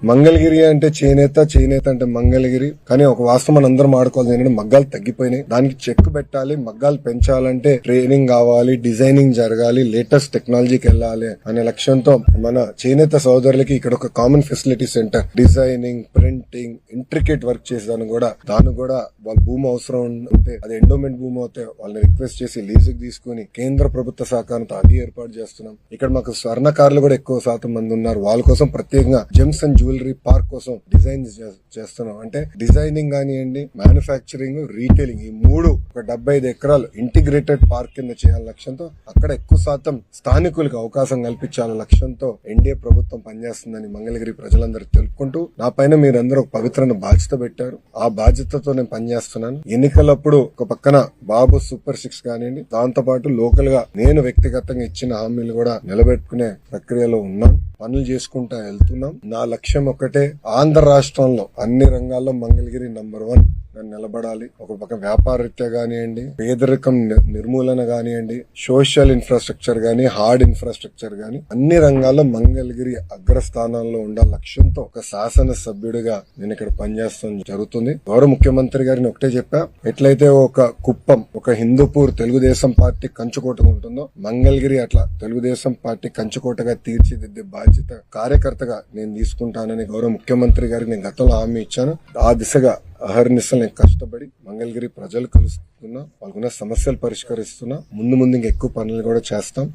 మంగళగిరి అంటే చేనేత, చేనేత అంటే మంగళగిరి. కానీ ఒక వాస్తవం మనం అందరం ఆడుకోవాలి ఏంటంటే మగ్గాలు తగ్గిపోయినాయి. దానికి చెక్ పెట్టాలి. మగ్గాలు పెంచాలంటే ట్రైనింగ్ కావాలి, డిజైనింగ్ జరగాలి, లేటెస్ట్ టెక్నాలజీకి వెళ్ళాలి అనే లక్ష్యంతో మన చేనేత సోదరులకి ఇక్కడ ఒక common facility centre, designing, printing, intricate work చేసేదాన్ని కూడా దానికి కూడా వాళ్ళ భూమి అవసరం ఉంటే అది ఎండోమెంట్ భూమి అవుతే వాళ్ళని రిక్వెస్ట్ చేసి లీజుకి తీసుకుని కేంద్ర ప్రభుత్వ సహకారంతో అది ఏర్పాటు చేస్తున్నాం. ఇక్కడ మాకు స్వర్ణకారులు కూడా ఎక్కువ శాతం మంది ఉన్నారు. వాళ్ళ కోసం ప్రత్యేకంగా జెమ్స్ అండ్ జ్యువెలరీ పార్క్ కోసం డిజైన్ చేస్తున్నాం. అంటే డిజైనింగ్ కానివ్వండి, మ్యానుఫ్యాక్చరింగ్, రీటైలింగ్ ఈ మూడు ఒక 75 ఎకరాలు ఇంటిగ్రేటెడ్ పార్క్ కింద చేయాల లక్ష్యంతో అక్కడ ఎక్కువ శాతం స్థానికులకు అవకాశం కల్పించాల లక్ష్యంతో ఎన్డీఏ ప్రభుత్వం పనిచేస్తుందని మంగళగిరి ప్రజలందరూ తెలుపుకుంటూ నా పైన మీరందరూ ఒక పవిత్రమైన బాధ్యత పెట్టారు. ఆ బాధ్యతతో నేను పనిచేస్తున్నాను. ఎన్నికలప్పుడు ఒక పక్కన బాబు సూపర్ 6 కానివ్వండి, దాంతో పాటు లోకల్ గా నేను వ్యక్తిగతంగా ఇచ్చిన హామీలు కూడా నిలబెట్టుకునే ప్రక్రియలో ఉన్నాం. పనులు చేసుకుంటా వెళ్తున్నాం. నా లక్ష్యం ఒకటే, ఆంధ్ర రాష్ట్రంలో అన్ని రంగాల్లో మంగళగిరి నంబర్ 1 నిలబడాలి. ఒక పక్క వ్యాపార రీత్యా కానివ్వండి, పేదరికం నిర్మూలన కానివ్వండి, సోషల్ ఇన్ఫ్రాస్ట్రక్చర్ గానీ, హార్డ్ ఇన్ఫ్రాస్ట్రక్చర్ గానీ అన్ని రంగాల్లో మంగళగిరి అగ్రస్థానాల్లో ఉండాలి లక్ష్యంతో ఒక శాసన సభ్యుడిగా నేను ఇక్కడ పనిచేస్తాం జరుగుతుంది. గౌరవ ముఖ్యమంత్రి గారిని ఒకటే చెప్పా, ఎట్లయితే ఒక కుప్పం, ఒక హిందూపూర్ తెలుగుదేశం పార్టీ కంచుకోటగా ఉంటుందో మంగళగిరి అట్లా తెలుగుదేశం పార్టీ కంచుకోటగా తీర్చిదిద్దే బాధ్యత కార్యకర్తగా నేను తీసుకుంటానని గౌరవ ముఖ్యమంత్రి గారికి నేను గతంలో హామీ ఇచ్చాను. ఆ దిశగా అహర్నిశలు నేను కష్టపడి మంగళగిరి ప్రజలు కలుస్తున్నా, వాళ్ళకున్న సమస్యలు పరిష్కరిస్తున్నా. ముందు ఇంకా ఎక్కువ పనులు కూడా చేస్తాం.